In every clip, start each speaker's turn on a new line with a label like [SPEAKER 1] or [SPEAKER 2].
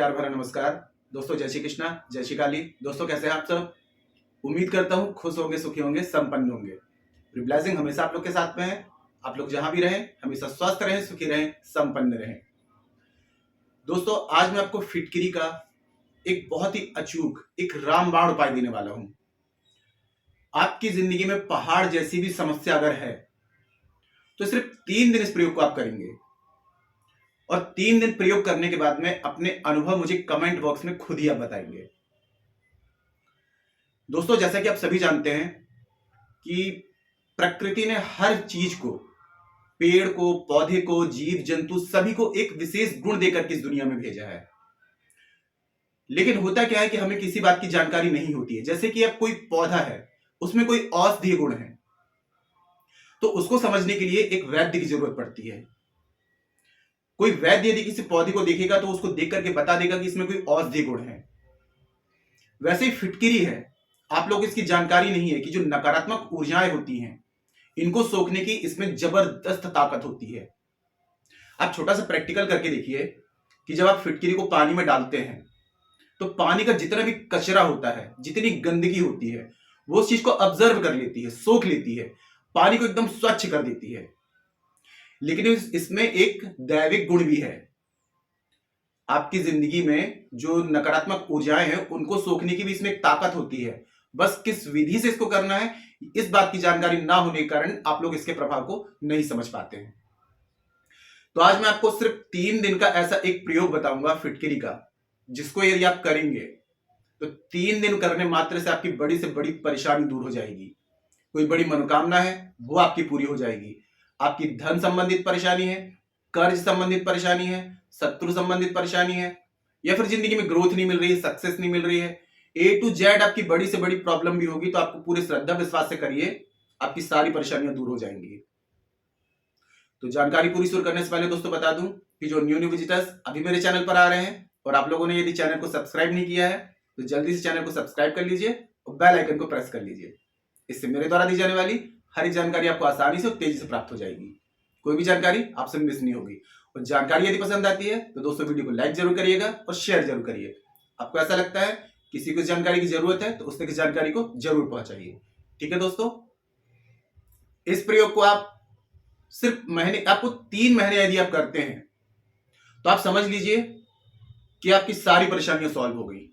[SPEAKER 1] प्यार भरा नमस्कार दोस्तों। जय श्री कृष्णा, जय श्री काली। दोस्तों कैसे हैं आप सब? उम्मीद करता हूं खुश होंगे, सुखी होंगे, संपन्न होंगे। ब्लेसिंग हमेशा आप लोग के साथ में है। आप लोग जहां भी रहें हमेशा स्वस्थ रहें, सुखी रहें, संपन्न रहें। दोस्तों आज मैं आपको फिटकिरी का एक बहुत ही अचूक, एक रामबाण उपाय देने वाला हूं। आपकी जिंदगी में पहाड़ जैसी भी समस्या अगर है तो सिर्फ 3 दिन इस प्रयोग को आप करेंगे और 3 दिन प्रयोग करने के बाद में अपने अनुभव मुझे कमेंट बॉक्स में खुद ही आप बताएंगे। दोस्तों जैसा कि आप सभी जानते हैं कि प्रकृति ने हर चीज को, पेड़ को, पौधे को, जीव जंतु सभी को एक विशेष गुण देकर के इस दुनिया में भेजा है। लेकिन होता क्या है कि हमें किसी बात की जानकारी नहीं होती है। जैसे कि अब कोई पौधा है, उसमें कोई औषधीय गुण है, तो उसको समझने के लिए एक वैद्य की जरूरत पड़ती है। कोई वैद्य यदि किसी पौधे को देखेगा तो उसको देख करके बता देगा कि इसमें कोई औषधीय गुण है। वैसे ही फिटकिरी है, आप लोग इसकी जानकारी नहीं है कि जो नकारात्मक ऊर्जाएं होती हैं इनको सोखने की इसमें जबरदस्त ताकत होती है। आप छोटा सा प्रैक्टिकल करके देखिए कि जब आप फिटकिरी को पानी में डालते हैं तो पानी का जितना भी कचरा होता है, जितनी गंदगी होती है, वो उस चीज को ऑब्जर्व कर लेती है, सोख लेती है, पानी को एकदम स्वच्छ कर देती है। लेकिन इसमें एक दैविक गुण भी है। आपकी जिंदगी में जो नकारात्मक ऊर्जाएं हैं उनको सोखने की भी इसमें एक ताकत होती है। बस किस विधि से इसको करना है, इस बात की जानकारी ना होने के कारण आप लोग इसके प्रभाव को नहीं समझ पाते हैं। तो आज मैं आपको सिर्फ 3 दिन का ऐसा एक प्रयोग बताऊंगा फिटकिरी का, जिसको यदि आप करेंगे तो 3 दिन करने मात्र से आपकी बड़ी से बड़ी परेशानी दूर हो जाएगी। कोई बड़ी मनोकामना है वो आपकी पूरी हो जाएगी। आपकी धन संबंधित परेशानी है, कर्ज संबंधित परेशानी है, शत्रु संबंधित परेशानी है, या फिर जिंदगी में ग्रोथ नहीं मिल रही है, सक्सेस नहीं मिल रही है, A to Z आपकी बड़ी से बड़ी प्रॉब्लम भी होगी, तो आपको पूरे श्रद्धा विश्वास से करिए, आपकी सारी परेशानियां दूर हो जाएंगी। तो जानकारी पूरी शुरू करने से पहले दोस्तों बता दूं कि जो न्यू विजिटर्स अभी मेरे चैनल पर आ रहे हैं और आप लोगों ने यदि चैनल को सब्सक्राइब नहीं किया है तो जल्दी से चैनल को सब्सक्राइब कर लीजिए और बेल आइकन को प्रेस कर लीजिए। इससे मेरे द्वारा दी जाने वाली हर एक जानकारी आपको आसानी से और तेजी से प्राप्त हो जाएगी। कोई भी जानकारी आपसे मिस नहीं होगी। और जानकारी यदि पसंद आती है तो दोस्तों वीडियो को लाइक जरूर करिएगा और शेयर जरूर करिए। आपको ऐसा लगता है किसी को जानकारी की जरूरत है तो उसने की जानकारी को जरूर पहुंचाइए। ठीक है दोस्तों, इस प्रयोग को आप सिर्फ आपको 3 महीने यदि आप करते हैं तो आप समझ लीजिए कि आपकी सारी परेशानियां सॉल्व हो गई।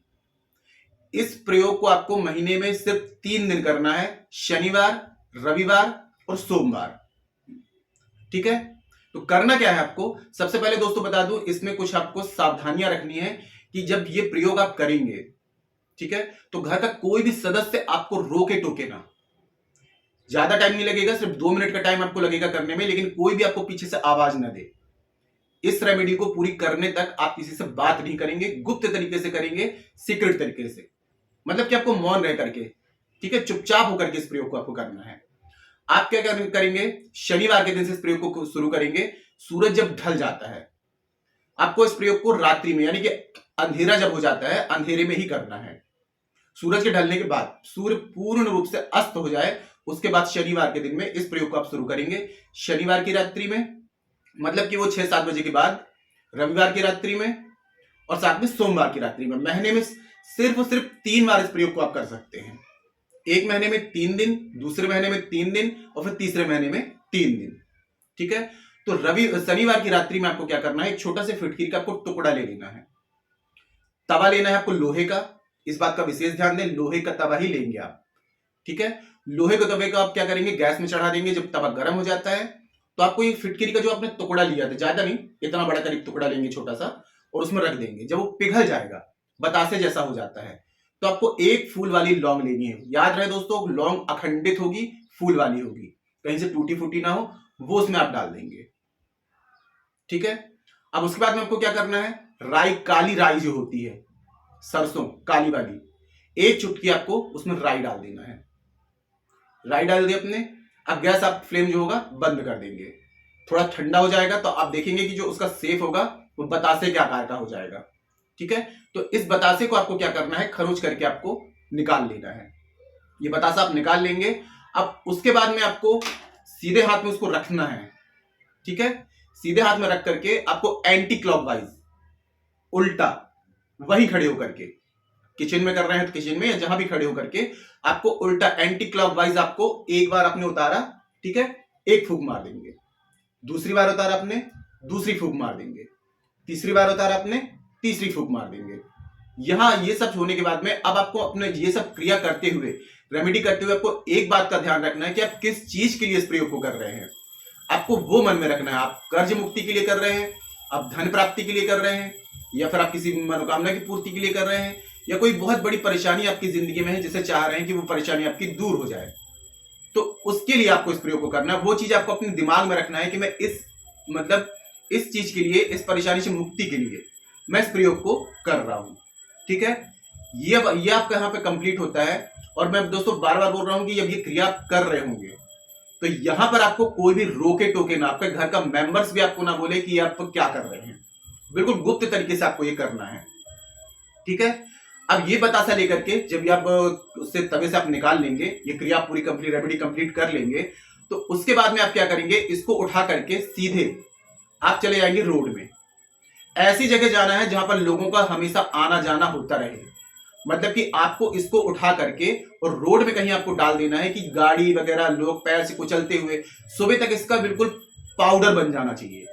[SPEAKER 1] इस प्रयोग को आपको महीने में सिर्फ 3 दिन करना है, शनिवार, रविवार और सोमवार। ठीक है, तो करना क्या है आपको? सबसे पहले दोस्तों बता दूं, इसमें कुछ आपको सावधानियां रखनी है कि जब ये प्रयोग आप करेंगे, ठीक है, तो घर का कोई भी सदस्य आपको रोके टोके ना। ज्यादा टाइम नहीं लगेगा, सिर्फ 2 मिनट का टाइम आपको लगेगा करने में, लेकिन कोई भी आपको पीछे से आवाज ना दे। इस रेमेडी को पूरी करने तक आप किसी से बात नहीं करेंगे, गुप्त तरीके से करेंगे, सीक्रेट तरीके से, मतलब कि आपको मौन रह करके, ठीक है, चुपचाप होकर के इस प्रयोग को आपको करना है। आप क्या करेंगे? शनिवार के दिन से इस प्रयोग को शुरू करेंगे। सूरज जब ढल जाता है, आपको इस प्रयोग को रात्रि में, यानी कि अंधेरा जब हो जाता है, अंधेरे में ही करना है। सूरज के ढलने के बाद, सूर्य पूर्ण रूप से अस्त हो जाए, उसके बाद शनिवार के दिन में इस प्रयोग को आप शुरू करेंगे। शनिवार की रात्रि में, मतलब कि वो 6-7 बजे के बाद, रविवार की रात्रि में और साथ में सोमवार की रात्रि में। महीने में सिर्फ 3 बार इस प्रयोग को आप कर सकते हैं। एक महीने में 3 दिन, दूसरे महीने में 3 दिन और फिर तीसरे महीने में 3 दिन। ठीक है, तो शनिवार की रात्रि में आपको क्या करना है? एक छोटा से फिटकिरी का आपको टुकड़ा ले लेना है। तवा लेना है आपको लोहे का, इस बात का विशेष ध्यान दें, लोहे का तवा ही लेंगे आप। ठीक है, लोहे के तवे को आप क्या करेंगे? गैस में चढ़ा देंगे। जब तवा गर्म हो जाता है तो आपको ये फिटकिरी का जो आपने टुकड़ा लिया था, ज्यादा नहीं, इतना बड़ा करीब टुकड़ा लेंगे छोटा सा, और उसमें रख देंगे। जब वो पिघल जाएगा, बतासे जैसा हो जाता है, तो आपको एक फूल वाली लौंग लेनी है। याद रहे दोस्तों, लौंग अखंडित होगी, फूल वाली होगी, कहीं से टूटी फूटी ना हो, वो उसमें आप डाल देंगे। ठीक है, अब उसके बाद में आपको क्या करना है? राई, काली राई जो होती है, सरसों काली वाली, एक चुटकी आपको उसमें राई डाल देना है। राई डाल दिया आपने, अब गैस आप फ्लेम जो होगा बंद कर देंगे। थोड़ा ठंडा हो जाएगा तो आप देखेंगे कि जो उसका शेप होगा वो बतासे के आकार का हो जाएगा। ठीक है, तो इस बतासे को आपको क्या करना है? खरोच करके आपको निकाल लेना है। ये बतासा आप निकाल लेंगे। अब उसके बाद में आपको सीधे हाथ में उसको रखना है। ठीक है, सीधे हाथ में रख करके आपको एंटी क्लॉकवाइज, उल्टा वहीं खड़े होकर के, किचन में कर रहे हैं तो किचन में या जहां भी खड़े होकर के आपको उल्टा एंटी क्लॉकवाइज आपको एक बार आपने उतारा, ठीक है, एक फूंक मार देंगे, दूसरी बार उतारा आपने, दूसरी फूंक मार देंगे, तीसरी बार उतारा आपने, तीसरी फूंक मार देंगे। यहां ये सब होने के बाद में अब आपको अपने ये सब क्रिया करते हुए, रेमेडी करते हुए आपको एक बात का ध्यान रखना है कि आप किस चीज के लिए इस प्रयोग को कर रहे हैं। आपको वो मन में रखना है, आप कर्ज मुक्ति के लिए कर रहे हैं, आप धन प्राप्ति के लिए कर रहे हैं, या फिर आप किसी मनोकामना की पूर्ति के लिए कर रहे हैं, या कोई बहुत बड़ी परेशानी आपकी जिंदगी में है जिसे चाह रहे हैं कि वो परेशानी आपकी दूर हो जाए, तो उसके लिए आपको इस प्रयोग को करना है। वो चीज आपको अपने दिमाग में रखना है कि मैं इस चीज के लिए, इस परेशानी से मुक्ति के लिए मैं इस प्रयोग को कर रहा हूं, ठीक है। ये आपका यहाँ पे कंप्लीट होता है। और मैं दोस्तों बार बार बोल रहा हूं कि जब ये क्रिया आप कर रहे होंगे तो यहां पर आपको कोई भी रोके टोके ना, आपके घर का मेंबर्स भी आपको ना बोले कि आप क्या कर रहे हैं। बिल्कुल गुप्त तरीके से आपको ये करना है, ठीक है। अब ये बतासा लेकर के जब आप उससे तवे से आप निकाल लेंगे, ये क्रिया पूरी कंप्लीट, रेमेडी कंप्लीट कर लेंगे, तो उसके बाद में आप क्या करेंगे, इसको उठा करके सीधे आप चले जाएंगे रोड में। ऐसी जगह जाना है जहां पर लोगों का हमेशा आना जाना होता रहे, मतलब कि आपको इसको उठा करके और रोड में कहीं आपको डाल देना है कि गाड़ी वगैरह लोग पैर से कुचलते हुए सुबह तक इसका बिल्कुल पाउडर बन जाना चाहिए।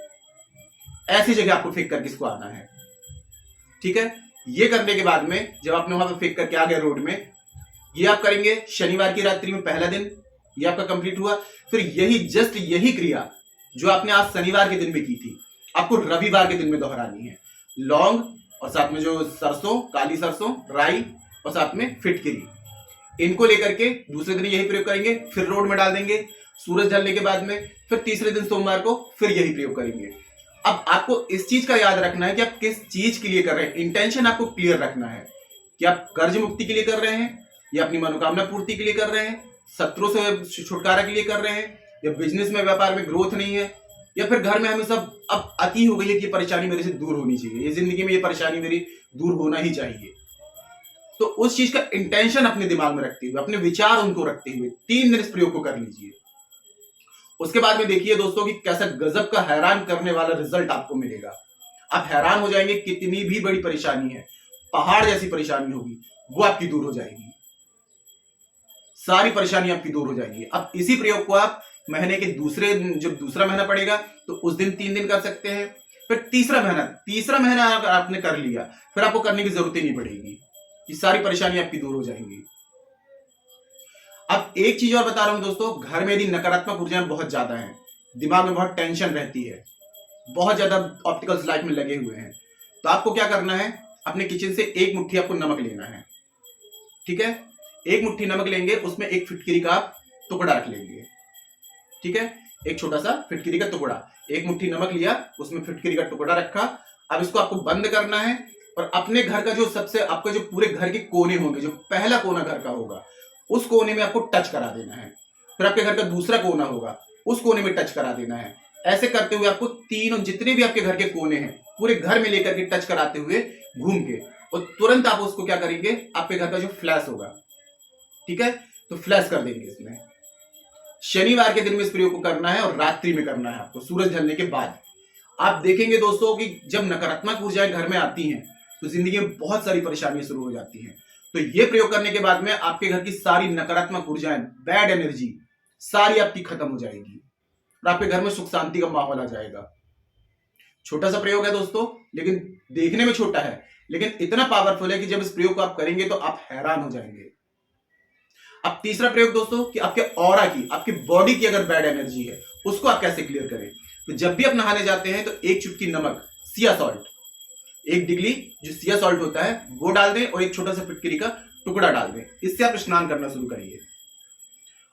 [SPEAKER 1] ऐसी जगह आपको फेंक करके इसको आना है, ठीक है। ये करने के बाद में जब आपने वहां पर फेंक करके आ गए रोड में, ये आप करेंगे शनिवार की रात्रि में, पहला दिन ये आपका कंप्लीट हुआ। फिर यही क्रिया जो आपने आज शनिवार के दिन में की थी, आपको रविवार के दिन में दोहरानी है। लौंग और साथ में जो सरसों, काली सरसों, राई और साथ में फिटकिरी, इनको लेकर के दूसरे दिन यही प्रयोग करेंगे। फिर रोड में डाल देंगे सूरज ढलने के बाद में। फिर तीसरे दिन सोमवार को फिर यही प्रयोग करेंगे। अब आपको इस चीज का याद रखना है कि आप किस चीज के लिए कर रहे हैं। इंटेंशन आपको क्लियर रखना है कि आप कर्ज मुक्ति के लिए कर रहे हैं, या अपनी मनोकामना पूर्ति के लिए कर रहे हैं, शत्रु से छुटकारा के लिए कर रहे हैं, या बिजनेस में व्यापार में ग्रोथ नहीं है, या फिर घर में हमेशा अब अति हो गई है कि परेशानी मेरे से दूर होनी चाहिए, ये जिंदगी में ये परेशानी मेरी दूर होना ही चाहिए। तो उस चीज का इंटेंशन अपने दिमाग में रखते हुए, अपने विचार उनको रखते हुए 3 दिन इस प्रयोग को कर लीजिए। उसके बाद में देखिए दोस्तों कि कैसा गजब का हैरान करने वाला रिजल्ट आपको मिलेगा। आप हैरान हो जाएंगे, कितनी भी बड़ी परेशानी है, पहाड़ जैसी परेशानी होगी, वो आपकी दूर हो जाएगी, सारी परेशानी आपकी दूर हो जाएगी। अब इसी प्रयोग को आप महीने के जब दूसरा महीना पड़ेगा तो उस दिन 3 दिन कर सकते हैं। फिर तीसरा महीना अगर आपने कर लिया, फिर आपको करने की जरूरत ही नहीं पड़ेगी, ये सारी परेशानी आपकी दूर हो जाएंगी। अब एक चीज और बता रहा हूं दोस्तों, घर में यदि नकारात्मक ऊर्जाएं बहुत ज्यादा हैं, दिमाग में बहुत टेंशन रहती है, बहुत ज्यादा ऑप्टिकल्स लाइफ में लगे हुए हैं, तो आपको क्या करना है, अपने किचन से एक मुट्ठी आपको नमक लेना है, ठीक है। एक मुट्ठी नमक लेंगे, उसमें एक फिटकिरी का टुकड़ा रख लेंगे, ठीक है। एक छोटा सा फिटकिरी का टुकड़ा, एक मुट्ठी नमक लिया, उसमें फिटकिरी का टुकड़ा रखा। अब इसको आपको बंद करना है और अपने घर का जो आपका जो पूरे घर के कोने होंगे, जो पहला कोना घर का होगा, उस कोने में आपको टच करा देना है। फिर आपके घर का दूसरा कोना होगा, उस कोने में टच करा देना है। ऐसे करते हुए आपको तीनों जितने भी आपके घर के कोने हैं, पूरे घर में लेकर के टच कराते हुए घूम के, और तुरंत आप उसको क्या करेंगे, आपके घर का जो फ्लैश होगा, ठीक है, तो फ्लैश कर देंगे इसमें। शनिवार के दिन में इस प्रयोग को करना है और रात्रि में करना है आपको, सूरज ढलने के बाद। आप देखेंगे दोस्तों कि जब नकारात्मक ऊर्जाएं घर में आती हैं तो जिंदगी में बहुत सारी परेशानियां शुरू हो जाती हैं। तो ये प्रयोग करने के बाद में आपके घर की सारी नकारात्मक ऊर्जाएं, बैड एनर्जी सारी आपकी खत्म हो जाएगी और आपके घर में सुख शांति का माहौल आ जाएगा। छोटा सा प्रयोग है दोस्तों, लेकिन देखने में छोटा है, लेकिन इतना पावरफुल है कि जब इस प्रयोग को आप करेंगे तो आप हैरान हो जाएंगे। अब तीसरा प्रयोग दोस्तों कि आपके ऑरा की, आपकी बॉडी की अगर बैड एनर्जी है, उसको आप कैसे क्लियर करें। तो जब भी आप नहाने जाते हैं तो एक चुटकी नमक, सिया सॉल्ट, एक डिगली जो सिया सॉल्ट होता है वो डाल दें और एक छोटा सा फिटकरी का टुकड़ा डाल दें। इससे आप स्नान करना शुरू करिए।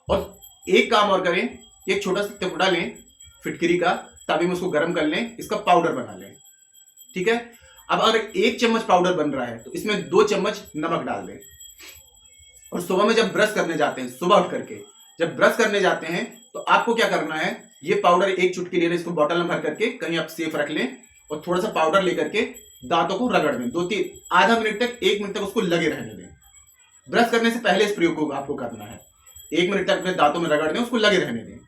[SPEAKER 1] और एक काम और करें, एक छोटा सा टुकड़ा लें फिटकरी का, तभी में उसको गर्म कर लें, इसका पाउडर बना लें, ठीक है। अब अगर 1 चम्मच पाउडर बन रहा है तो इसमें 2 चम्मच नमक डाल दें। और सुबह में जब ब्रश करने जाते हैं, सुबह उठ करके जब ब्रश करने जाते हैं, तो आपको क्या करना है, ये पाउडर एक चुटकी ले लें, इसको बॉटल में भर करके कहीं आप सेफ रख लें और थोड़ा सा पाउडर लेकर के दांतों को रगड़ दें, 2-3 आधा मिनट तक, 1 मिनट तक उसको लगे रहने दें। ब्रश करने से पहले इस प्रयोग को आपको करना है, 1 मिनट तक अपने दांतों में रगड़ दें, उसको लगे रहने दें।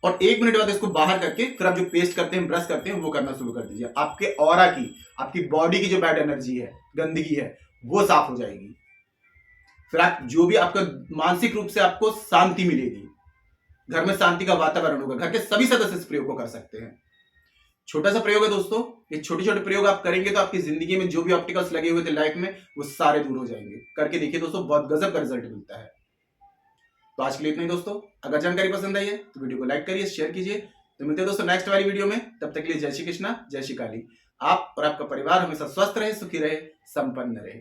[SPEAKER 1] और 1 मिनट बाद इसको बाहर करके फिर आप जो पेस्ट करते हैं, ब्रश करते हैं, वो करना शुरू कर दीजिए। आपके ऑरा की, आपकी बॉडी की जो बैड एनर्जी है, गंदगी है, वो साफ हो जाएगी। फिर आप जो भी आपका मानसिक रूप से आपको शांति मिलेगी, घर में शांति का वातावरण होगा। घर के सभी सदस्य इस प्रयोग को कर सकते हैं। छोटा सा प्रयोग है दोस्तों, ये छोटे छोटे प्रयोग आप करेंगे तो आपकी जिंदगी में जो भी ऑब्स्टिकल्स लगे हुए थे लाइफ में, वो सारे दूर हो जाएंगे। करके देखिए दोस्तों, बहुत गजब का रिजल्ट मिलता है। तो आज के लिए इतना ही दोस्तों। अगर जानकारी पसंद आई है तो वीडियो को लाइक करिए, शेयर कीजिए। तो मिलते हैं दोस्तों नेक्स्ट वाली वीडियो में। तब तक के लिए जय श्री कृष्णा, जय श्री काली। आप और आपका परिवार हमेशा स्वस्थ रहे, सुखी रहे, संपन्न रहे।